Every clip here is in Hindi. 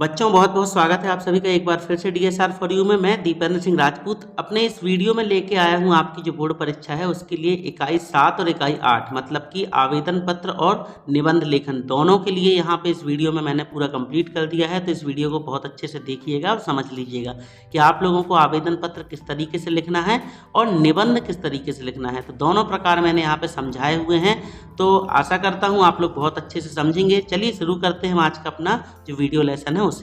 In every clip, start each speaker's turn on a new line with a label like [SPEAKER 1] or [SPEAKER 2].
[SPEAKER 1] बच्चों बहुत बहुत स्वागत है आप सभी का एक बार फिर से DSR फॉर यू में। मैं दीपेंद्र सिंह राजपूत अपने इस वीडियो में लेके आया हूं आपकी जो बोर्ड परीक्षा है उसके लिए इकाई 7 और इकाई 8 मतलब कि आवेदन पत्र और निबंध लेखन दोनों के लिए यहाँ पे इस वीडियो में मैंने पूरा कंप्लीट कर दिया है। तो इस वीडियो को बहुत अच्छे से देखिएगा और समझ लीजिएगा कि आप लोगों को आवेदन पत्र किस तरीके से लिखना है और निबंध किस तरीके से लिखना है। तो दोनों प्रकार मैंने यहाँ पे समझाए हुए हैं, तो आशा करता हूँ आप लोग बहुत अच्छे से समझेंगे। चलिए शुरू करते हैं हम आज का अपना जो वीडियो लेसन है उसे।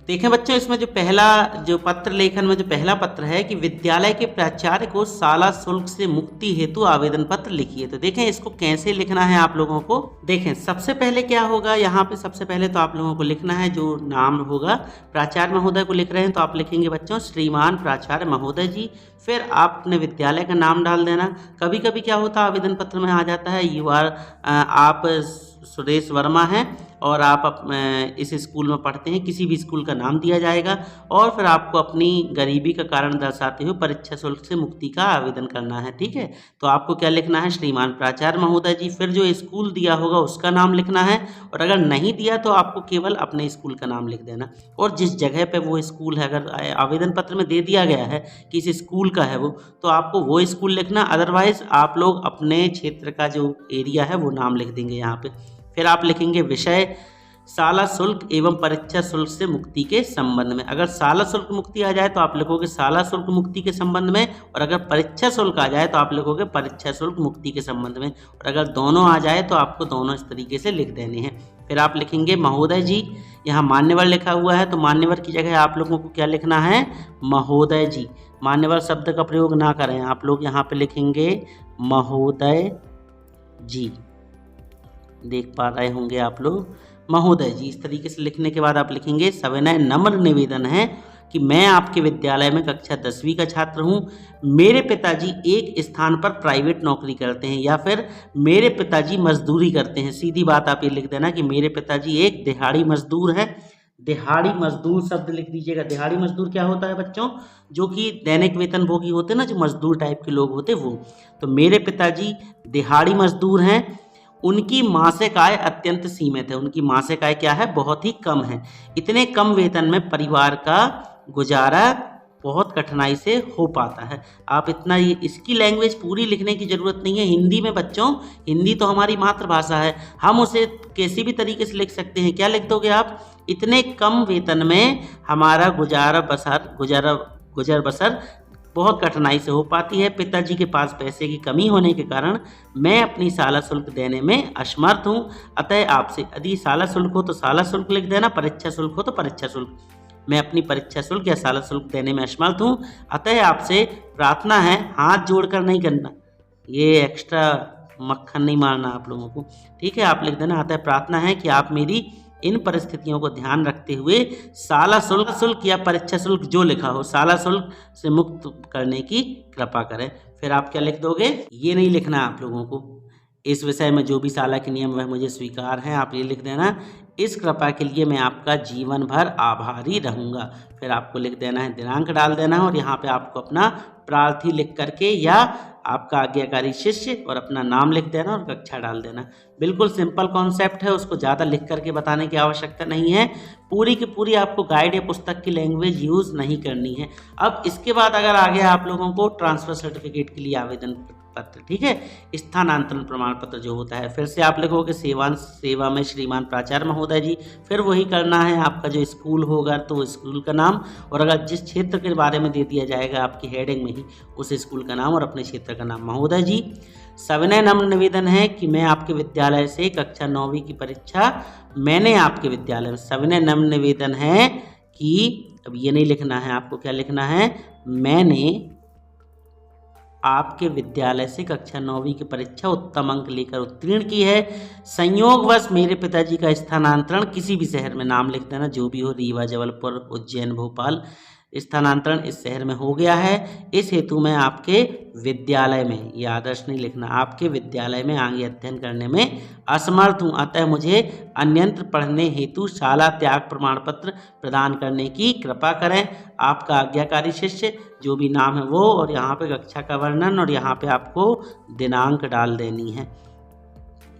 [SPEAKER 1] देखें बच्चों, इसमें जो पत्र लेखन में जो पहला पत्र है कि विद्यालय के प्राचार्य को शाला शुल्क से मुक्ति हेतु आवेदन पत्र लिखिए। तो देखें इसको कैसे लिखना है आप लोगों को। देखें सबसे पहले क्या होगा, यहाँ पे सबसे पहले तो आप लोगों को लिखना है जो नाम होगा। प्राचार्य महोदय को लिख रहे हैं तो आप लिखेंगे बच्चों श्रीमान प्राचार्य महोदय जी। फिर आप अपने विद्यालय का नाम डाल देना। कभी कभी क्या होता है आवेदन पत्र में आ जाता है आप सुरेश वर्मा हैं और आप इस स्कूल में पढ़ते हैं, किसी भी स्कूल का नाम दिया जाएगा और फिर आपको अपनी गरीबी का कारण दर्शाते हुए परीक्षा शुल्क से मुक्ति का आवेदन करना है। ठीक है, तो आपको क्या लिखना है, श्रीमान प्राचार्य महोदय जी। फिर जो स्कूल दिया होगा उसका नाम लिखना है और अगर नहीं दिया तो आपको केवल अपने स्कूल का नाम लिख देना और जिस जगह पर वो स्कूल है, अगर आवेदन पत्र में दे दिया गया है कि इस स्कूल का है वो, तो आपको वो स्कूल लिखना। अदरवाइज आप लोग अपने क्षेत्र का जो एरिया है वो नाम लिख देंगे यहाँ पे। फिर आप लिखेंगे विषय शाला शुल्क एवं परीक्षा शुल्क से मुक्ति के संबंध में। अगर शाला शुल्क मुक्ति आ जाए तो आप लिखोगे शाला शुल्क मुक्ति के संबंध में, और अगर परीक्षा शुल्क आ जाए तो आप लिखोगे परीक्षा शुल्क मुक्ति के संबंध में, और अगर दोनों आ जाए तो आपको दोनों इस तरीके से लिख देने हैं। फिर आप लिखेंगे महोदय जी। यहाँ मान्यवर लिखा हुआ है तो मान्यवर की जगह आप लोगों को क्या लिखना है, महोदय जी। मान्यवर शब्द का प्रयोग ना करें, आप लोग यहाँ पे लिखेंगे महोदय जी। देख पा रहे होंगे आप लोग, महोदय जी। इस तरीके से लिखने के बाद आप लिखेंगे सविनय नम्र निवेदन है कि मैं आपके विद्यालय में कक्षा 10वीं का छात्र हूं। मेरे पिताजी एक स्थान पर प्राइवेट नौकरी करते हैं, या फिर मेरे पिताजी मजदूरी करते हैं। सीधी बात आप ये लिख देना कि मेरे पिताजी एक दिहाड़ी मजदूर है। दिहाड़ी मजदूर शब्द लिख दीजिएगा। दिहाड़ी मजदूर क्या होता है बच्चों, जो कि दैनिक वेतन भोगी होते हैं ना, जो मजदूर टाइप के लोग होते वो। तो मेरे पिताजी दिहाड़ी मजदूर हैं। उनकी मासिक आय अत्यंत सीमित है। उनकी मासिक आय क्या है, बहुत ही कम है। इतने कम वेतन में परिवार का गुजारा बहुत कठिनाई से हो पाता है। आप इतना इसकी लैंग्वेज पूरी लिखने की ज़रूरत नहीं है। हिंदी में बच्चों, हिंदी तो हमारी मातृभाषा है, हम उसे किसी भी तरीके से लिख सकते हैं। क्या लिख दोगे आप, इतने कम वेतन में हमारा गुजर बसर बहुत कठिनाई से हो पाती है। पिताजी के पास पैसे की कमी होने के कारण मैं अपनी शाला शुल्क देने में असमर्थ हूँ। अतः आपसे, यदि शाला शुल्क हो तो शाला शुल्क लिख देना, परीक्षा शुल्क हो तो परीक्षा शुल्क। मैं अपनी परीक्षा शुल्क या शाला शुल्क देने में असमर्थ हूँ, अतः आपसे प्रार्थना है, हाथ जोड़कर नहीं करना, ये एक्स्ट्रा मक्खन नहीं मारना आप लोगों को। ठीक है, आप लिख देना, अतः प्रार्थना है कि आप मेरी इन परिस्थितियों को ध्यान रखते हुए शाला शुल्क या परीक्षा शुल्क जो लिखा हो, शाला शुल्क से मुक्त करने की कृपा करें। फिर आप क्या लिख दोगे, ये नहीं लिखना आप लोगों को, इस विषय में जो भी शाला के नियम वह मुझे स्वीकार हैं, आप ये लिख देना, इस कृपा के लिए मैं आपका जीवन भर आभारी रहूँगा। फिर आपको लिख देना है, दिनांक डाल देना है और यहाँ पे आपको अपना प्रार्थी लिख करके या आपका आज्ञाकारी शिष्य और अपना नाम लिख देना और कक्षा डाल देना। बिल्कुल सिंपल कॉन्सेप्ट है, उसको ज़्यादा लिख करके बताने की आवश्यकता नहीं है। पूरी की पूरी आपको गाइड या पुस्तक की लैंग्वेज यूज़ नहीं करनी है। अब इसके बाद अगर आ गया आप लोगों को ट्रांसफ़र सर्टिफिकेट के लिए आवेदन पत्र, ठीक है, स्थानांतरण प्रमाण पत्र जो होता है, फिर से आप लिखोगे सेवा में श्रीमान प्राचार्य महोदय जी। फिर वही करना है, आपका जो स्कूल होगा तो स्कूल का नाम, और अगर जिस क्षेत्र के बारे में दे दिया जाएगा आपकी हेडिंग में ही, उस स्कूल का नाम और अपने क्षेत्र का नाम। महोदय जी, सविनय नम्र निवेदन है कि मैं आपके विद्यालय से कक्षा 9वीं की परीक्षा, मैंने आपके विद्यालय में, सविनय नम्र निवेदन है कि, अब ये नहीं लिखना है आपको, क्या लिखना है, मैंने आपके विद्यालय से कक्षा 9वीं की परीक्षा उत्तम अंक लेकर उत्तीर्ण की है। संयोगवश मेरे पिताजी का स्थानांतरण किसी भी शहर में, नाम लिख देना जो भी हो, रीवा, जबलपुर, उज्जैन, भोपाल, स्थानांतरण इस शहर में हो गया है। इस हेतु मैं आपके विद्यालय में, ये आदर्श नहीं लिखना, आपके विद्यालय में आगे अध्ययन करने में असमर्थ हूँ, अतः मुझे अन्यत्र पढ़ने हेतु शाला त्याग प्रमाण पत्र प्रदान करने की कृपा करें। आपका आज्ञाकारी शिष्य, जो भी नाम है वो, और यहाँ पे कक्षा का वर्णन, और यहाँ पे आपको दिनांक डाल देनी है,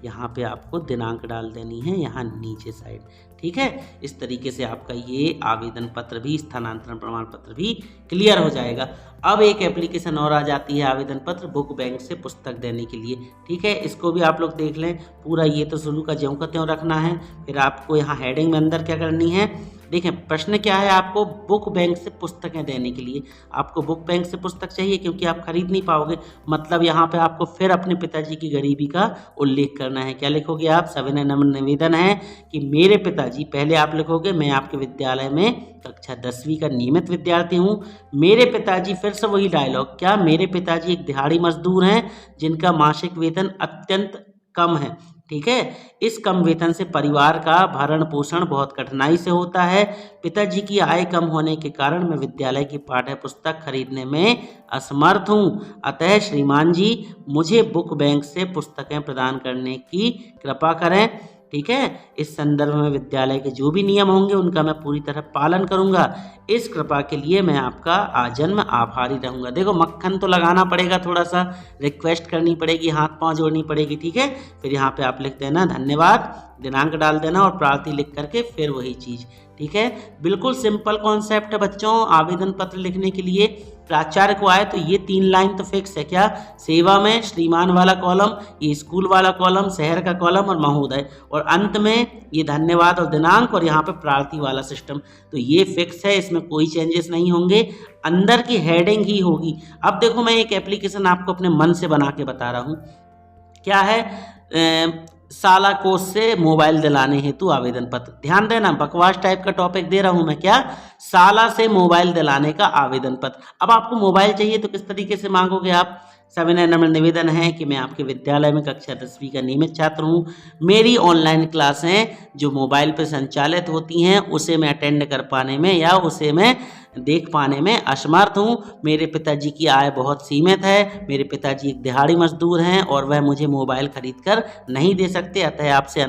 [SPEAKER 1] यहाँ पे आपको दिनांक डाल देनी है, यहाँ नीचे साइड। ठीक है। इस तरीके से आपका ये आवेदन पत्र भी, स्थानांतरण प्रमाण पत्र भी क्लियर हो जाएगा। अब एक एप्लीकेशन और आ जाती है आवेदन पत्र बुक बैंक से पुस्तक देने के लिए, ठीक है। इसको भी आप लोग देख लें पूरा, ये तो शुरू का ज्यों का त्यों रखना है। फिर आपको यहाँ हेडिंग में अंदर क्या करनी है, देखें प्रश्न क्या है, आपको बुक बैंक से पुस्तकें देने के लिए आपको बुक बैंक से पुस्तक चाहिए क्योंकि आप खरीद नहीं पाओगे। मतलब यहाँ पे आपको फिर अपने पिताजी की गरीबी का उल्लेख करना है। क्या लिखोगे आप, सविनय नम्र निवेदन है कि मेरे पिताजी, पहले आप लिखोगे मैं आपके विद्यालय में कक्षा 10वीं का नियमित विद्यार्थी हूँ। मेरे पिताजी, फिर से वही डायलॉग, क्या मेरे पिताजी एक दिहाड़ी मजदूर हैं जिनका मासिक वेतन अत्यंत कम है, ठीक है। इस कम वेतन से परिवार का भरण पोषण बहुत कठिनाई से होता है। पिताजी की आय कम होने के कारण मैं विद्यालय की पाठ्य पुस्तक खरीदने में असमर्थ हूँ। अतः श्रीमान जी मुझे बुक बैंक से पुस्तकें प्रदान करने की कृपा करें, ठीक है। इस संदर्भ में विद्यालय के जो भी नियम होंगे उनका मैं पूरी तरह पालन करूंगा। इस कृपा के लिए मैं आपका आजन्म आभारी रहूंगा। देखो मक्खन तो लगाना पड़ेगा, थोड़ा सा रिक्वेस्ट करनी पड़ेगी, हाथ पांव जोड़नी पड़ेगी, ठीक है। फिर यहाँ पे आप लिख देना धन्यवाद, दिनांक डाल देना और प्रार्थी लिख करके फिर वही चीज़, ठीक है। बिल्कुल सिंपल कॉन्सेप्ट है बच्चों। आवेदन पत्र लिखने के लिए प्राचार्य को आए तो ये 3 लाइन तो फिक्स है। क्या, सेवा में श्रीमान वाला कॉलम, ये स्कूल वाला कॉलम, शहर का कॉलम और महोदय, और अंत में ये धन्यवाद और दिनांक और यहाँ पे प्रार्थी वाला सिस्टम। तो ये फिक्स है, इसमें कोई चेंजेस नहीं होंगे, अंदर की हेडिंग ही होगी। अब देखो मैं एक एप्लीकेशन आपको अपने मन से बना के बता रहा हूँ। क्या है, साला कोष से मोबाइल दिलाने हेतु आवेदन पत्र। ध्यान देना, बकवास टाइप का टॉपिक दे रहा हूं मैं। क्या, साला से मोबाइल दिलाने का आवेदन पत्र। अब आपको मोबाइल चाहिए तो किस तरीके से मांगोगे आप, सविनय नम्र निवेदन है कि मैं आपके विद्यालय में कक्षा 10वीं का नियमित छात्र हूँ। मेरी ऑनलाइन क्लासें जो मोबाइल पर संचालित होती हैं उसे मैं अटेंड कर पाने में या उसे मैं देख पाने में असमर्थ हूँ। मेरे पिताजी की आय बहुत सीमित है, मेरे पिताजी एक दिहाड़ी मजदूर हैं और वह मुझे मोबाइल खरीद कर नहीं दे सकते। अतः आपसे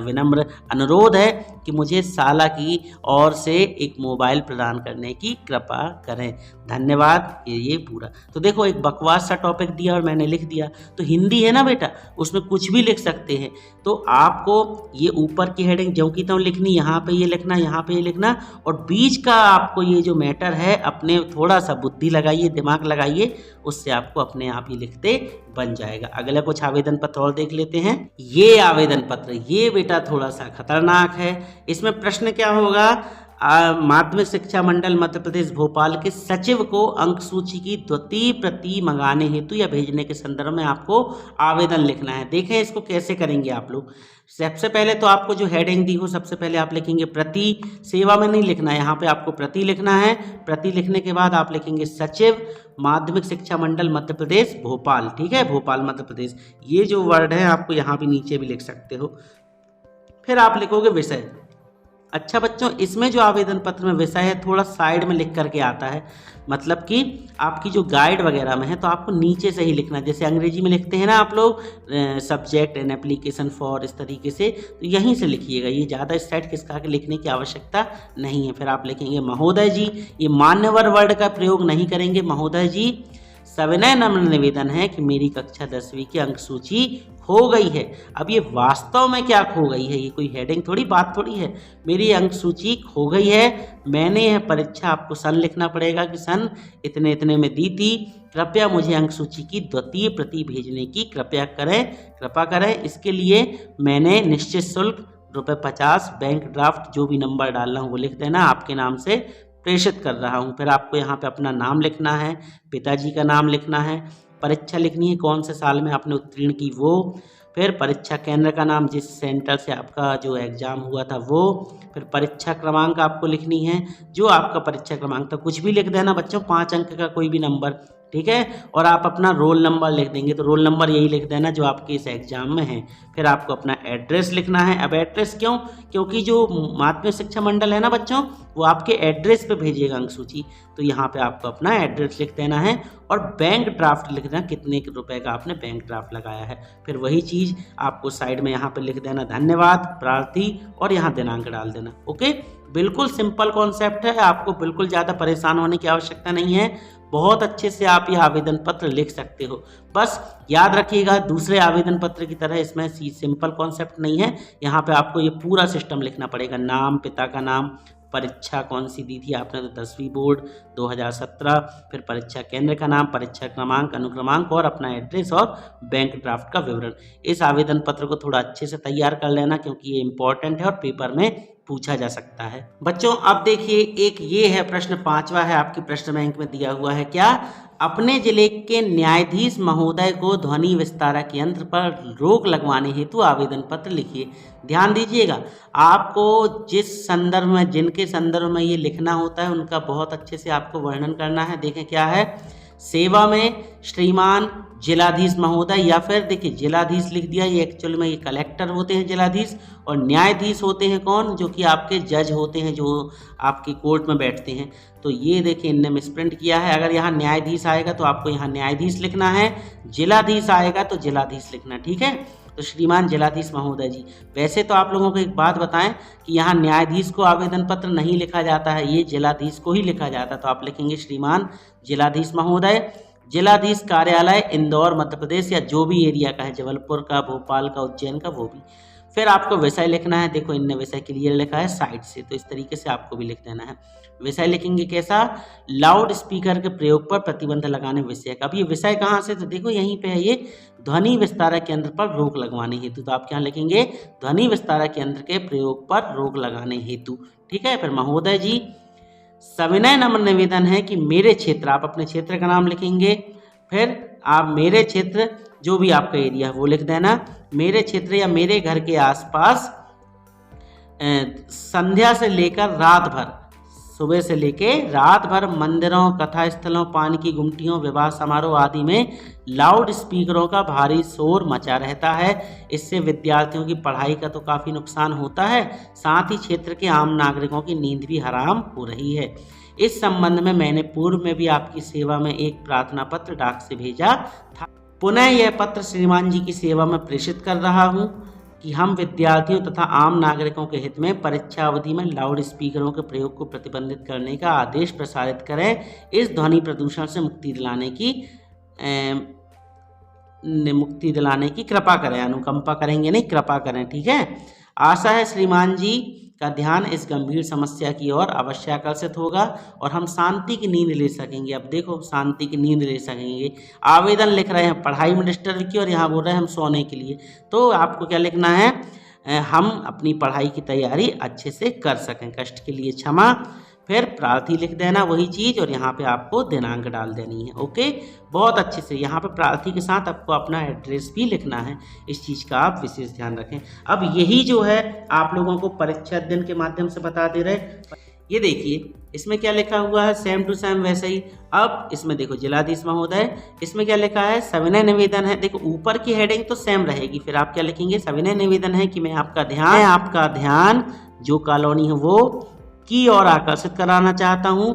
[SPEAKER 1] विनम्र अनुरोध है कि मुझे साला की ओर से एक मोबाइल प्रदान करने की कृपा करें, धन्यवाद। ये पूरा तो देखो एक बकवास सा टॉपिक दिया और मैंने लिख दिया। तो हिंदी है ना बेटा, उसमें कुछ भी लिख सकते हैं। तो आपको ये ऊपर की हेडिंग ज्यों की त्यों लिखनी, यहाँ पे ये लिखना, यहाँ पे ये लिखना, और बीच का आपको ये जो मैटर है अपने थोड़ा सा बुद्धि लगाइए, दिमाग लगाइए, उससे आपको अपने आप ही लिखते बन जाएगा। अगला कुछ आवेदन पत्र और देख लेते हैं। ये आवेदन पत्र, ये बेटा थोड़ा सा खतरनाक है। इसमें प्रश्न क्या होगा, माध्यमिक शिक्षा मंडल मध्य प्रदेश भोपाल के सचिव को अंक सूची की द्वितीय प्रति मंगाने हेतु या भेजने के संदर्भ में आपको आवेदन लिखना है। देखें इसको कैसे करेंगे आप लोग। सबसे पहले तो आपको जो हेडिंग दी हो सबसे पहले आप लिखेंगे प्रति, सेवा में नहीं लिखना है, यहाँ पे आपको प्रति लिखना है। प्रति लिखने के बाद आप लिखेंगे सचिव माध्यमिक शिक्षा मंडल मध्य प्रदेश भोपाल, ठीक है, भोपाल मध्य प्रदेश। ये जो वर्ड है आपको यहाँ भी नीचे भी लिख सकते हो। फिर आप लिखोगे विषय। अच्छा बच्चों, इसमें जो आवेदन पत्र में विषय है थोड़ा साइड में लिख करके आता है, मतलब कि आपकी जो गाइड वगैरह में है तो आपको नीचे से ही लिखना है। जैसे अंग्रेजी में लिखते हैं ना आप लोग, सब्जेक्ट एंड एप्लीकेशन फॉर, इस तरीके से, तो यहीं से लिखिएगा। ये ज़्यादा इस साइड खिसका के लिखने की आवश्यकता नहीं है। फिर आप लिखेंगे महोदय जी, ये मान्यवर वर्ड का प्रयोग नहीं करेंगे। महोदय जी सविनय नम्र निवेदन है कि मेरी कक्षा 10वीं की अंक सूची खो गई है। अब ये वास्तव में क्या खो गई है, ये कोई हेडिंग थोड़ी, बात थोड़ी है। मेरी अंक सूची खो गई है, मैंने यह परीक्षा, आपको सन लिखना पड़ेगा कि सन इतने इतने में दी थी। कृपया मुझे अंक सूची की द्वितीय प्रति भेजने की कृपा करें। इसके लिए मैंने निश्चित शुल्क ₹50 बैंक ड्राफ्ट जो भी नंबर डालना हूँ वो लिख देना, आपके नाम से प्रेषित कर रहा हूँ। फिर आपको यहाँ पे अपना नाम लिखना है, पिताजी का नाम लिखना है, परीक्षा लिखनी है कौन से साल में आपने उत्तीर्ण की वो, फिर परीक्षा केंद्र का नाम जिस सेंटर से आपका जो एग्ज़ाम हुआ था वो, फिर परीक्षा क्रमांक आपको लिखनी है, जो आपका परीक्षा क्रमांक था कुछ भी लिख देना बच्चों, 5 अंक का कोई भी नंबर, ठीक है। और आप अपना रोल नंबर लिख देंगे, तो रोल नंबर यही लिख देना जो आपके इस एग्ज़ाम में है। फिर आपको अपना एड्रेस लिखना है। अब एड्रेस क्यों, क्योंकि जो माध्यमिक शिक्षा मंडल है ना बच्चों, वो आपके एड्रेस पे भेजेगा अंक सूची, तो यहाँ पे आपको अपना एड्रेस लिख देना है। और बैंक ड्राफ्ट लिख देना, कितने रुपए का आपने बैंक ड्राफ्ट लगाया है। फिर वही चीज़ आपको साइड में यहाँ पे लिख देना धन्यवाद, प्रार्थी, और यहाँ दिनांक डाल देना। ओके, बिल्कुल सिंपल कॉन्सेप्ट है, आपको बिल्कुल ज़्यादा परेशान होने की आवश्यकता नहीं है। बहुत अच्छे से आप ये आवेदन पत्र लिख सकते हो। बस याद रखिएगा, दूसरे आवेदन पत्र की तरह इसमें सिंपल कॉन्सेप्ट नहीं है। यहाँ पे आपको ये पूरा सिस्टम लिखना पड़ेगा, नाम, पिता का नाम, परीक्षा कौन सी दी थी आपने, तो 10वीं बोर्ड 2017, फिर परीक्षा केंद्र का नाम, परीक्षा क्रमांक, अनुक्रमांक और अपना एड्रेस और बैंक ड्राफ्ट का विवरण। इस आवेदन पत्र को थोड़ा अच्छे से तैयार कर लेना, क्योंकि ये इंपॉर्टेंट है और पेपर में पूछा जा सकता है। बच्चों अब देखिए, एक ये है प्रश्न 5वां है आपकी प्रश्न बैंक में दिया हुआ है, क्या अपने जिले के न्यायाधीश महोदय को ध्वनि विस्तारक यंत्र पर रोक लगवाने हेतु आवेदन पत्र लिखिए। ध्यान दीजिएगा, आपको जिस संदर्भ में, जिनके संदर्भ में ये लिखना होता है उनका बहुत अच्छे से आपको वर्णन करना है। देखें क्या है, सेवा में श्रीमान जिलाधीश महोदय, या फिर देखिए जिलाधीश लिख दिया, ये एक्चुअल में ये कलेक्टर होते हैं जिलाधीश, और न्यायाधीश होते हैं कौन, जो कि आपके जज होते हैं, जो आपकी कोर्ट में बैठते हैं। तो ये देखिए इनने मिसप्रिंट किया है, अगर यहाँ न्यायाधीश आएगा तो आपको यहाँ न्यायाधीश लिखना है, जिलाधीश आएगा तो जिलाधीश लिखना, ठीक है। तो श्रीमान जिलाधीश महोदय जी। वैसे तो आप लोगों को एक बात बताएं कि यहाँ न्यायाधीश को आवेदन पत्र नहीं लिखा जाता है, ये जिलाधीश को ही लिखा जाता है। तो आप लिखेंगे श्रीमान जिलाधीश महोदय, जिलाधीश कार्यालय इंदौर मध्य प्रदेश, या जो भी एरिया का है, जबलपुर का, भोपाल का, उज्जैन का, वो भी। फिर आपको विषय लिखना है, देखो इनने विषय क्लियर लिखा है साइड से, तो इस तरीके से आपको भी लिख देना है। विषय लिखेंगे कैसा, लाउड स्पीकर के प्रयोग पर प्रतिबंध लगाने विषय का। अब ये विषय कहाँ से, तो देखो यहीं पे है, ये ध्वनि विस्तारक यंत्र पर रोक लगवाने हेतु। तो आप क्या लिखेंगे, ध्वनि विस्तारक यंत्र के प्रयोग पर रोक लगाने हेतु, ठीक है। फिर महोदय जी, सविनय नम्र निवेदन है कि मेरे क्षेत्र, आप अपने क्षेत्र का नाम लिखेंगे, फिर आप मेरे क्षेत्र, जो भी आपका एरिया है वो लिख देना, मेरे क्षेत्र या मेरे घर के आसपास संध्या से लेकर रात भर, सुबह से लेके रात भर मंदिरों, कथा स्थलों, पान की गुमटियों, विवाह समारोह आदि में लाउड स्पीकरों का भारी शोर मचा रहता है। इससे विद्यार्थियों की पढ़ाई का तो काफ़ी नुकसान होता है, साथ ही क्षेत्र के आम नागरिकों की नींद भी हराम हो रही है। इस संबंध में मैंने पूर्व में भी आपकी सेवा में एक प्रार्थना पत्र डाक से भेजा था। पुनः यह पत्र श्रीमान जी की सेवा में प्रेषित कर रहा हूँ कि हम विद्यार्थियों तथा आम नागरिकों के हित में परीक्षा अवधि में लाउड स्पीकरों के प्रयोग को प्रतिबंधित करने का आदेश प्रसारित करें। इस ध्वनि प्रदूषण से मुक्ति दिलाने की कृपा करें, अनुकंपा करेंगे नहीं, कृपा करें, ठीक है। आशा है श्रीमान जी का ध्यान इस गंभीर समस्या की ओर अवश्य आकर्षित होगा और हम शांति की नींद ले सकेंगे। अब देखो, शांति की नींद ले सकेंगे। आवेदन लिख रहे हैं पढ़ाई मिनिस्टर की, और यहाँ बोल रहे हैं हम सोने के लिए। तो आपको क्या लिखना है, हम अपनी पढ़ाई की तैयारी अच्छे से कर सकें, कष्ट के लिए क्षमा। फिर प्रार्थी लिख देना वही चीज़, और यहाँ पे आपको दिनांक डाल देनी है। ओके, बहुत अच्छे से यहाँ पे प्रार्थी के साथ आपको अपना एड्रेस भी लिखना है, इस चीज़ का आप विशेष ध्यान रखें। अब यही जो है आप लोगों को परीक्षा दिन के माध्यम से बता दे रहे। ये देखिए इसमें क्या लिखा हुआ है, सेम टू सेम वैसे ही। अब इसमें देखो जिलाधीश महोदय, इसमें क्या लिखा है, सविनय निवेदन है। देखो ऊपर की हेडिंग तो सेम रहेगी, फिर आप क्या लिखेंगे, सविनय निवेदन है कि मैं आपका ध्यान जो कॉलोनी है वो की ओर आकर्षित कराना चाहता हूँ।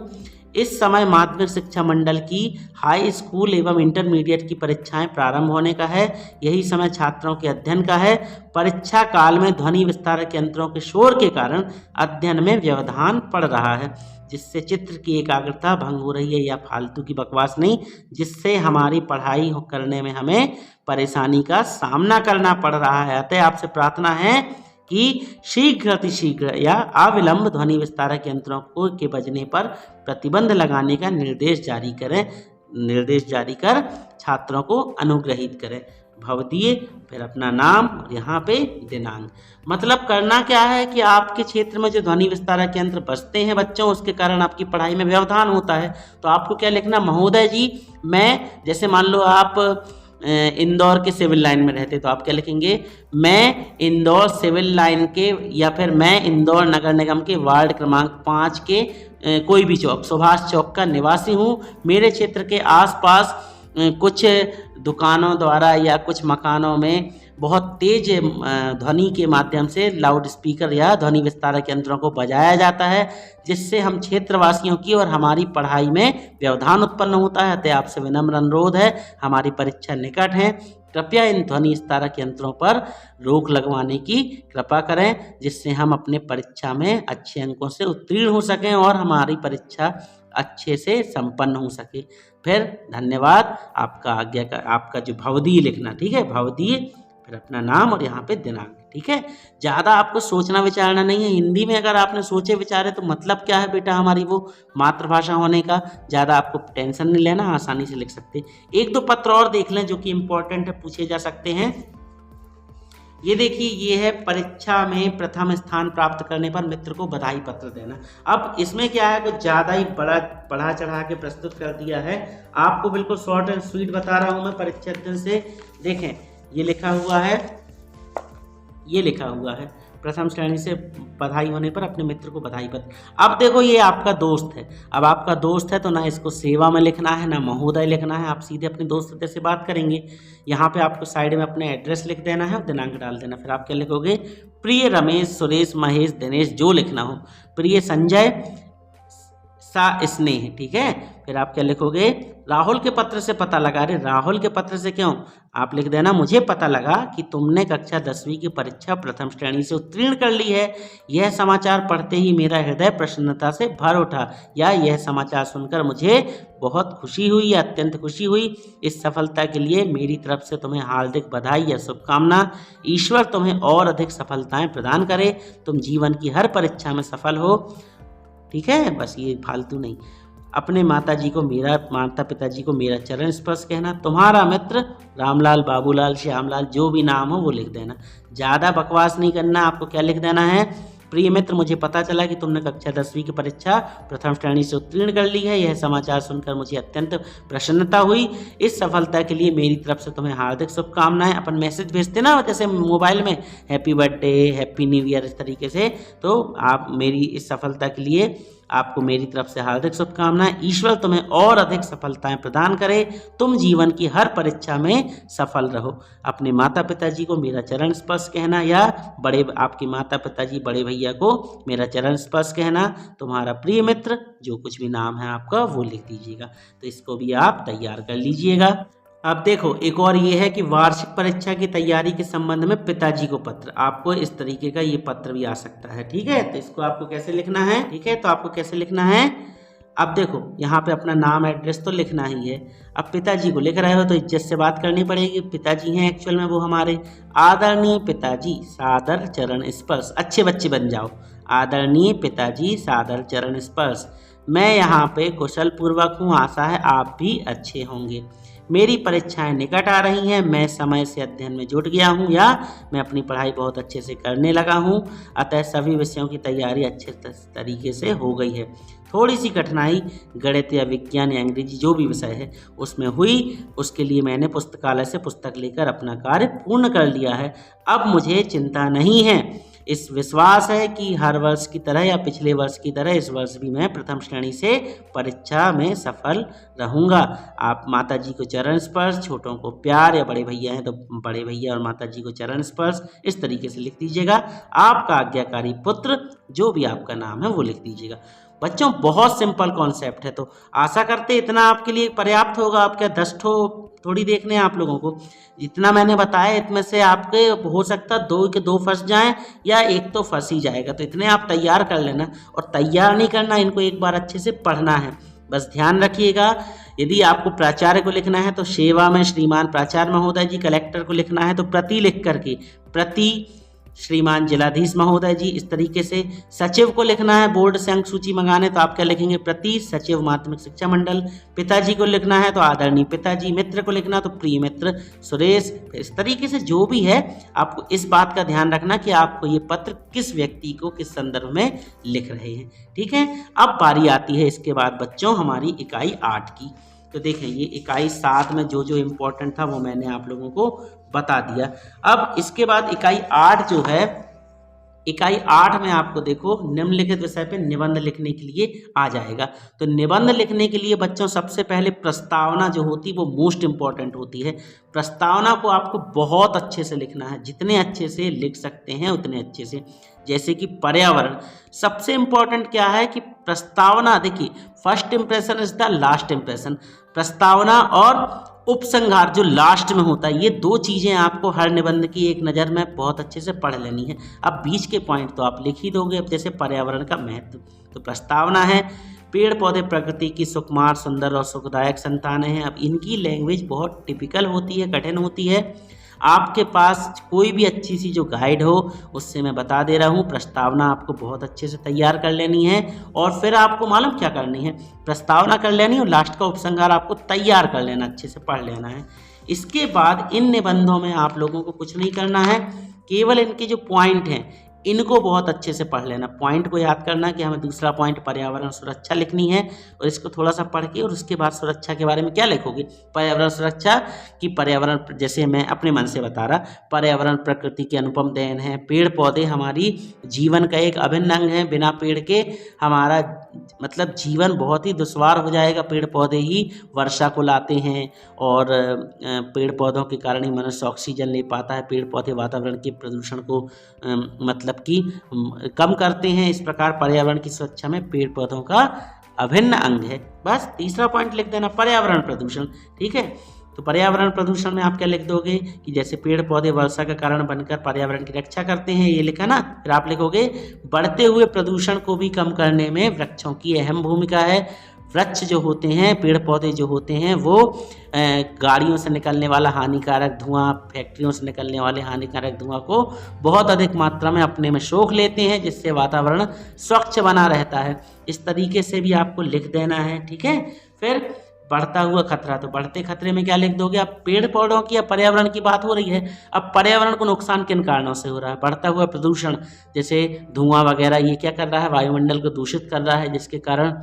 [SPEAKER 1] इस समय माध्यमिक शिक्षा मंडल की हाई स्कूल एवं इंटरमीडिएट की परीक्षाएं प्रारंभ होने का है। यही समय छात्रों के अध्ययन का है। परीक्षा काल में ध्वनि विस्तारक यंत्रों के शोर के कारण अध्ययन में व्यवधान पड़ रहा है, जिससे चित्र की एकाग्रता भंग हो रही है, या फालतू की बकवास नहीं, जिससे हमारी पढ़ाई करने में हमें परेशानी का सामना करना पड़ रहा है। अतः आपसे प्रार्थना है कि शीघ्र अतिशीघ्र या अविलंब ध्वनि विस्तारक यंत्रों को के बजने पर प्रतिबंध लगाने का निर्देश जारी कर छात्रों को अनुग्रहित करें। भवदीय, फिर अपना नाम और यहाँ पे दिनांक। मतलब करना क्या है कि आपके क्षेत्र में जो ध्वनि विस्तारक यंत्र बजते हैं बच्चों, उसके कारण आपकी पढ़ाई में व्यवधान होता है। तो आपको क्या लिखना, महोदय जी मैं, जैसे मान लो आप इंदौर के सिविल लाइन में रहते, तो आप क्या लिखेंगे, मैं इंदौर सिविल लाइन के, या फिर मैं इंदौर नगर निगम के वार्ड क्रमांक 5 के कोई भी चौक, सुभाष चौक का निवासी हूँ। मेरे क्षेत्र के आसपास कुछ दुकानों द्वारा या कुछ मकानों में बहुत तेज ध्वनि के माध्यम से लाउड स्पीकर या ध्वनि विस्तारक यंत्रों को बजाया जाता है, जिससे हम क्षेत्रवासियों की और हमारी पढ़ाई में व्यवधान उत्पन्न होता है। अतः आपसे विनम्र अनुरोध है, हमारी परीक्षा निकट है, कृपया इन ध्वनि विस्तारक यंत्रों पर रोक लगवाने की कृपा करें, जिससे हम अपने परीक्षा में अच्छे अंकों से उत्तीर्ण हो सकें और हमारी परीक्षा अच्छे से संपन्न हो सके। फिर धन्यवाद, आपका जो भवदीय लिखना, ठीक है, भवदीय, फिर अपना नाम और यहाँ पे दिनांक, ठीक है। ज़्यादा आपको सोचना विचारना नहीं है। हिंदी में अगर आपने सोचे विचारे तो मतलब क्या है बेटा, हमारी वो मातृभाषा होने का, ज़्यादा आपको टेंशन नहीं लेना, आसानी से लिख सकते। एक दो पत्र और देख लें जो कि इम्पोर्टेंट है, पूछे जा सकते हैं। ये देखिए, ये है परीक्षा में प्रथम स्थान प्राप्त करने पर मित्र को बधाई पत्र देना। अब इसमें क्या है, कुछ ज़्यादा ही बढ़ा चढ़ा के प्रस्तुत कर दिया है। आपको बिल्कुल शॉर्ट एंड स्वीट बता रहा हूँ मैं परीक्षा दिन से। देखें, ये लिखा हुआ है प्रथम श्रेणी से बधाई होने पर अपने मित्र को बधाई पत्र। अब देखो, ये आपका दोस्त है। अब आपका दोस्त है तो ना इसको सेवा में लिखना है, ना महोदय लिखना है, आप सीधे अपने दोस्त से बात करेंगे। यहाँ पे आपको साइड में अपने एड्रेस लिख देना है और दिनांक डाल देना। फिर आप क्या लिखोगे, प्रिय रमेश, सुरेश, महेश, दिनेश, जो लिखना हो, प्रिय संजय, सा स्नेह, ठीक है। फिर आप क्या लिखोगे, राहुल के पत्र से पता लगा। अरे राहुल के पत्र से क्यों, आप लिख देना, मुझे पता लगा कि तुमने कक्षा 10वीं की परीक्षा प्रथम श्रेणी से उत्तीर्ण कर ली है। यह समाचार पढ़ते ही मेरा हृदय प्रसन्नता से भर उठा, या यह समाचार सुनकर मुझे बहुत खुशी हुई या अत्यंत खुशी हुई। इस सफलता के लिए मेरी तरफ से तुम्हें हार्दिक बधाई या शुभकामना। ईश्वर तुम्हें और अधिक सफलताएं प्रदान करे, तुम जीवन की हर परीक्षा में सफल हो, ठीक है। बस ये फालतू नहीं। अपने माता पिताजी को मेरा चरण स्पर्श कहना। तुम्हारा मित्र रामलाल, बाबूलाल, श्यामलाल, जो भी नाम हो वो लिख देना। ज़्यादा बकवास नहीं करना। आपको क्या लिख देना है, प्रिय मित्र, मुझे पता चला कि तुमने कक्षा 10वीं की परीक्षा प्रथम श्रेणी से उत्तीर्ण कर ली है। यह समाचार सुनकर मुझे अत्यंत प्रसन्नता हुई। इस सफलता के लिए मेरी तरफ से तुम्हें हार्दिक शुभकामनाएं। अपन मैसेज भेजते ना जैसे मोबाइल में, happy birthday, happy new year, इस तरीके से। तो आप मेरी इस सफलता के लिए आपको मेरी तरफ से हार्दिक शुभकामनाएं। ईश्वर तुम्हें और अधिक सफलताएं प्रदान करे, तुम जीवन की हर परीक्षा में सफल रहो। अपने माता पिताजी को मेरा चरण स्पर्श कहना, या आपके माता पिताजी, बड़े भैया को मेरा चरण स्पर्श कहना। तुम्हारा प्रिय मित्र, जो कुछ भी नाम है आपका वो लिख दीजिएगा। तो इसको भी आप तैयार कर लीजिएगा। अब देखो, एक और ये है कि वार्षिक परीक्षा की तैयारी के संबंध में पिताजी को पत्र। आपको इस तरीके का ये पत्र भी आ सकता है, ठीक है। तो इसको आपको कैसे लिखना है, ठीक है, तो आपको कैसे लिखना है। अब देखो, यहाँ पे अपना नाम, एड्रेस तो लिखना ही है। अब पिताजी को लिख रहे हो तो इज्जत से बात करनी पड़ेगी। पिताजी हैं एक्चुअल में वो हमारे। आदरणीय पिताजी, सादर चरण स्पर्श। अच्छे बच्चे बन जाओ। आदरणीय पिताजी, सादर चरण स्पर्श। मैं यहाँ पे कुशल पूर्वक हूँ, आशा है आप भी अच्छे होंगे। मेरी परीक्षाएं निकट आ रही हैं, मैं समय से अध्ययन में जुट गया हूं, या मैं अपनी पढ़ाई बहुत अच्छे से करने लगा हूं। अतः सभी विषयों की तैयारी अच्छे तरीके से हो गई है। थोड़ी सी कठिनाई गणित या विज्ञान या अंग्रेजी जो भी विषय है उसमें हुई, उसके लिए मैंने पुस्तकालय से पुस्तक लेकर अपना कार्य पूर्ण कर लिया है। अब मुझे चिंता नहीं है। इस विश्वास है कि हर वर्ष की तरह या पिछले वर्ष की तरह इस वर्ष भी मैं प्रथम श्रेणी से परीक्षा में सफल रहूंगा। आप माता जी को चरण स्पर्श, छोटों को प्यार, या बड़े भैया हैं तो बड़े भैया और माता जी को चरण स्पर्श, इस तरीके से लिख दीजिएगा। आपका आज्ञाकारी पुत्र, जो भी आपका नाम है वो लिख दीजिएगा। बच्चों, बहुत सिंपल कॉन्सेप्ट है, तो आशा करते इतना आपके लिए पर्याप्त होगा। आप क्या 10 ठो थोड़ी देखने हैं आप लोगों को। जितना मैंने बताया इतने से आपके हो सकता 2 के 2 फंस जाएं, या एक तो फंस ही जाएगा। तो इतने आप तैयार कर लेना, और तैयार नहीं करना, इनको एक बार अच्छे से पढ़ना है। बस ध्यान रखिएगा। यदि आपको प्राचार्य को लिखना है तो सेवा में श्रीमान प्राचार्य महोदय जी। कलेक्टर को लिखना है तो प्रति लिख करके, प्रति श्रीमान जिलाधीश महोदय जी, इस तरीके से। सचिव को लिखना है बोर्ड से अंक सूची मंगाने तो आप क्या लिखेंगे, प्रति सचिव माध्यमिक शिक्षा मंडल। पिताजी को लिखना है तो आदरणीय पिताजी। मित्र को लिखना तो प्रिय मित्र सुरेश। इस तरीके से जो भी है, आपको इस बात का ध्यान रखना कि आपको ये पत्र किस व्यक्ति को किस संदर्भ में लिख रहे हैं, ठीक है। अब बारी आती है इसके बाद बच्चों हमारी इकाई 8 की। तो देखें, ये इकाई 7 में जो जो इम्पोर्टेंट था वो मैंने आप लोगों को बता दिया। अब इसके बाद इकाई 8 जो है, इकाई 8 में आपको देखो निम्नलिखित विषय पे निबंध लिखने के लिए आ जाएगा। तो निबंध लिखने के लिए बच्चों सबसे पहले प्रस्तावना जो होती है वो मोस्ट इम्पॉर्टेंट होती है। प्रस्तावना को आपको बहुत अच्छे से लिखना है, जितने अच्छे से लिख सकते हैं उतने अच्छे से। जैसे कि पर्यावरण, सबसे इम्पॉर्टेंट क्या है कि प्रस्तावना, देखिए first impression is the last impression. प्रस्तावना और उपसंहार जो लास्ट में होता है, ये 2 चीज़ें आपको हर निबंध की एक नज़र में बहुत अच्छे से पढ़ लेनी है। अब बीच के पॉइंट तो आप लिख ही दोगे। अब जैसे पर्यावरण का महत्व, तो प्रस्तावना है। पेड़ पौधे प्रकृति की सुकुमार, सुंदर और सुखदायक संतानें हैं। अब इनकी लैंग्वेज बहुत टिपिकल होती है, कठिन होती है। आपके पास कोई भी अच्छी सी जो गाइड हो, उससे मैं बता दे रहा हूँ, प्रस्तावना आपको बहुत अच्छे से तैयार कर लेनी है और फिर आपको मालूम क्या करनी है, प्रस्तावना कर लेनी है और लास्ट का उपसंहार आपको तैयार कर लेना, अच्छे से पढ़ लेना है। इसके बाद इन निबंधों में आप लोगों को कुछ नहीं करना है, केवल इनके जो पॉइंट हैं इनको बहुत अच्छे से पढ़ लेना। पॉइंट को याद करना कि हमें दूसरा पॉइंट पर्यावरण सुरक्षा लिखनी है और इसको थोड़ा सा पढ़ के और उसके बाद सुरक्षा के बारे में क्या लिखोगे, पर्यावरण सुरक्षा की पर्यावरण, जैसे मैं अपने मन से बता रहा, पर्यावरण प्रकृति के अनुपम देन है। पेड़ पौधे हमारी जीवन का एक अभिन्न अंग है। बिना पेड़ के हमारा मतलब जीवन बहुत ही दुश्वार हो जाएगा। पेड़ पौधे ही वर्षा को लाते हैं और पेड़ पौधों के कारण ही मनुष्य ऑक्सीजन ले पाता है। पेड़ पौधे वातावरण के प्रदूषण को मतलब कि कम करते हैं। इस प्रकार पर्यावरण की सुरक्षा में पेड़ पौधों का अभिन्न अंग है। बस तीसरा पॉइंट लिख देना, पर्यावरण प्रदूषण। ठीक है, तो पर्यावरण प्रदूषण में आप क्या लिख दोगे कि जैसे पेड़ पौधे वर्षा का कारण बनकर पर्यावरण की रक्षा करते हैं, ये लिखा ना। फिर आप लिखोगे बढ़ते हुए प्रदूषण को भी कम करने में वृक्षों की अहम भूमिका है। वृक्ष जो होते हैं, पेड़ पौधे जो होते हैं, वो गाड़ियों से निकलने वाला हानिकारक धुआं, फैक्ट्रियों से निकलने वाले हानिकारक धुआं को बहुत अधिक मात्रा में अपने में सोख लेते हैं, जिससे वातावरण स्वच्छ बना रहता है। इस तरीके से भी आपको लिख देना है। ठीक है, फिर बढ़ता हुआ खतरा, तो बढ़ते खतरे में क्या लिख दोगे आप, पेड़ पौधों की या पर्यावरण की बात हो रही है। अब पर्यावरण को नुकसान किन कारणों से हो रहा है, बढ़ता हुआ प्रदूषण, जैसे धुआं वगैरह, ये क्या कर रहा है, वायुमंडल को दूषित कर रहा है, जिसके कारण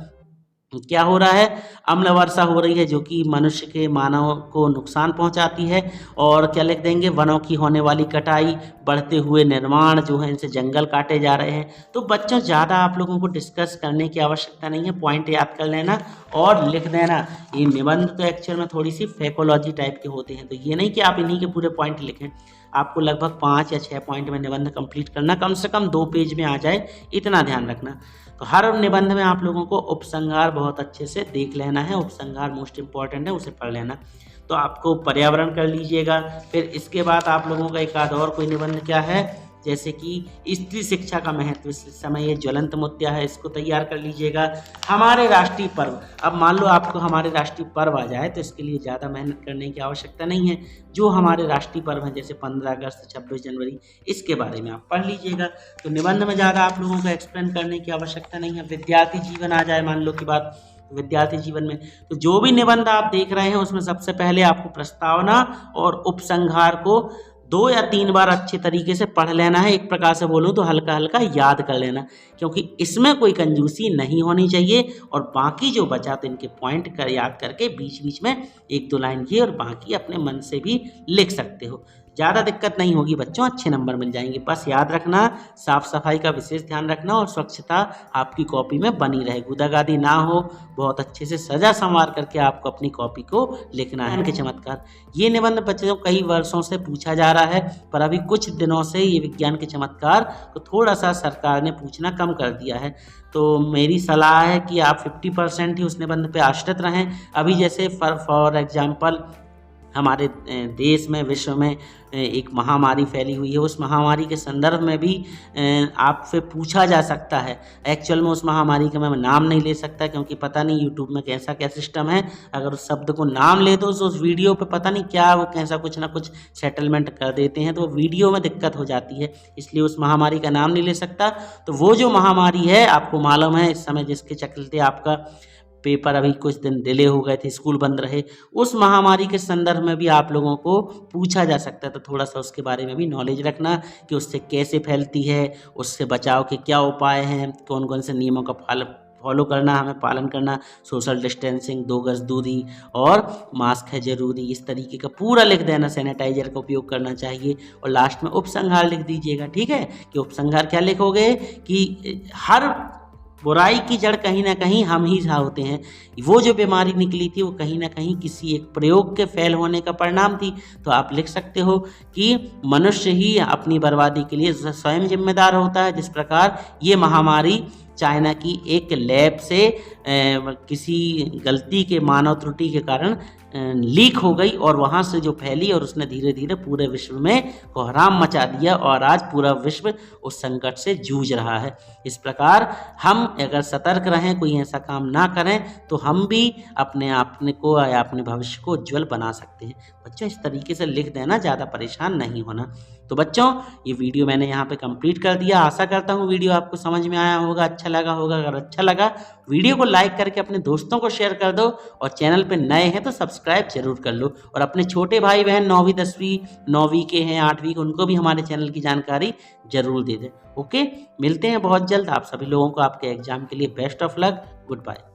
[SPEAKER 1] क्या हो रहा है, अम्ल वर्षा हो रही है, जो कि मनुष्य के मानव को नुकसान पहुंचाती है। और क्या लिख देंगे, वनों की होने वाली कटाई, बढ़ते हुए निर्माण जो है, इनसे जंगल काटे जा रहे हैं। तो बच्चों ज़्यादा आप लोगों को डिस्कस करने की आवश्यकता नहीं है, पॉइंट याद कर लेना और लिख देना। ये निबंध तो एक्चुअल में थोड़ी सी फैकोलॉजी टाइप के होते हैं, तो ये नहीं कि आप इन्हीं के पूरे पॉइंट लिखें। आपको लगभग 5 या 6 पॉइंट में निबंध कंप्लीट करना, कम से कम 2 पेज में आ जाए, इतना ध्यान रखना। तो हर निबंध में आप लोगों को उपसंहार बहुत अच्छे से देख लेना है, उपसंहार मोस्ट इंपॉर्टेंट है, उसे पढ़ लेना। तो आपको पर्यावरण कर लीजिएगा। फिर इसके बाद आप लोगों का एक आध और कोई निबंध क्या है, जैसे कि स्त्री शिक्षा का महत्व, इस समय ये ज्वलंत मुद्दा है, इसको तैयार कर लीजिएगा। हमारे राष्ट्रीय पर्व, अब मान लो आपको हमारे राष्ट्रीय पर्व आ जाए तो इसके लिए ज़्यादा मेहनत करने की आवश्यकता नहीं है। जो हमारे राष्ट्रीय पर्व हैं जैसे 15 अगस्त, 26 जनवरी, इसके बारे में आप पढ़ लीजिएगा। तो निबंध में ज़्यादा आप लोगों को एक्सप्लेन करने की आवश्यकता नहीं है। विद्यार्थी जीवन आ जाए मान लो की बात, विद्यार्थी जीवन में तो जो भी निबंध आप देख रहे हैं उसमें सबसे पहले आपको प्रस्तावना और उपसंहार को 2 या 3 बार अच्छे तरीके से पढ़ लेना है। एक प्रकार से बोलूँ तो हल्का हल्का याद कर लेना, क्योंकि इसमें कोई कंजूसी नहीं होनी चाहिए। और बाकी जो बचा तो इनके पॉइंट कर याद करके बीच बीच में 1-2 लाइन की और बाकी अपने मन से भी लिख सकते हो। ज़्यादा दिक्कत नहीं होगी बच्चों, अच्छे नंबर मिल जाएंगे। बस याद रखना, साफ़ सफाई का विशेष ध्यान रखना और स्वच्छता आपकी कॉपी में बनी रहे, गुदागादी ना हो। बहुत अच्छे से सजा संवार करके आपको अपनी कॉपी को लिखना है। विज्ञान के चमत्कार, ये निबंध बच्चों कई वर्षों से पूछा जा रहा है, पर अभी कुछ दिनों से ये विज्ञान के चमत्कार को थोड़ा सा सरकार ने पूछना कम कर दिया है। तो मेरी सलाह है कि आप 50% ही उस निबंध पे आश्रित रहें। अभी जैसे फॉर एग्जाम्पल हमारे देश में, विश्व में एक महामारी फैली हुई है, उस महामारी के संदर्भ में भी आपसे पूछा जा सकता है। एक्चुअल में उस महामारी का मैं नाम नहीं ले सकता, क्योंकि पता नहीं यूट्यूब में कैसा क्या सिस्टम है। अगर उस शब्द को नाम ले दो तो उस वीडियो पे पता नहीं क्या वो कैसा कुछ ना कुछ सेटलमेंट कर देते हैं, तो वीडियो में दिक्कत हो जाती है, इसलिए उस महामारी का नाम नहीं ले सकता। तो वो जो महामारी है, आपको मालूम है इस समय जिसके चलते आपका पेपर अभी कुछ दिन डिले हो गए थे, स्कूल बंद रहे, उस महामारी के संदर्भ में भी आप लोगों को पूछा जा सकता है। तो थोड़ा सा उसके बारे में भी नॉलेज रखना कि उससे कैसे फैलती है, उससे बचाव के क्या उपाय हैं, कौन कौन से नियमों का फॉलो करना, हमें पालन करना, सोशल डिस्टेंसिंग, 2 गज दूरी और मास्क है ज़रूरी, इस तरीके का पूरा लिख देना। सैनिटाइजर का उपयोग करना चाहिए और लास्ट में उपसंहार लिख दीजिएगा। ठीक है, कि उपसंहार क्या लिखोगे कि हर बुराई की जड़ कहीं ना कहीं हम ही होते हैं। वो जो बीमारी निकली थी वो कहीं ना कहीं किसी एक प्रयोग के फेल होने का परिणाम थी। तो आप लिख सकते हो कि मनुष्य ही अपनी बर्बादी के लिए स्वयं जिम्मेदार होता है। जिस प्रकार ये महामारी चाइना की एक लैब से किसी गलती के, मानव त्रुटि के कारण लीक हो गई और वहाँ से जो फैली और उसने धीरे धीरे पूरे विश्व में कोहराम मचा दिया और आज पूरा विश्व उस संकट से जूझ रहा है। इस प्रकार हम अगर सतर्क रहें, कोई ऐसा काम ना करें, तो हम भी अपने आप को या अपने भविष्य को उज्ज्वल बना सकते हैं। बच्चों इस तरीके से लिख देना, ज़्यादा परेशान नहीं होना। तो बच्चों ये वीडियो मैंने यहाँ पे कंप्लीट कर दिया। आशा करता हूँ वीडियो आपको समझ में आया होगा, अच्छा लगा होगा। अगर अच्छा लगा वीडियो को लाइक करके अपने दोस्तों को शेयर कर दो और चैनल पे नए हैं तो सब्सक्राइब जरूर कर लो। और अपने छोटे भाई बहन 9वीं 10वीं 9वीं के हैं, 8वीं के, उनको भी हमारे चैनल की जानकारी जरूर दे दें। ओके, मिलते हैं बहुत जल्द। आप सभी लोगों को आपके एग्जाम के लिए best of luck. Good bye.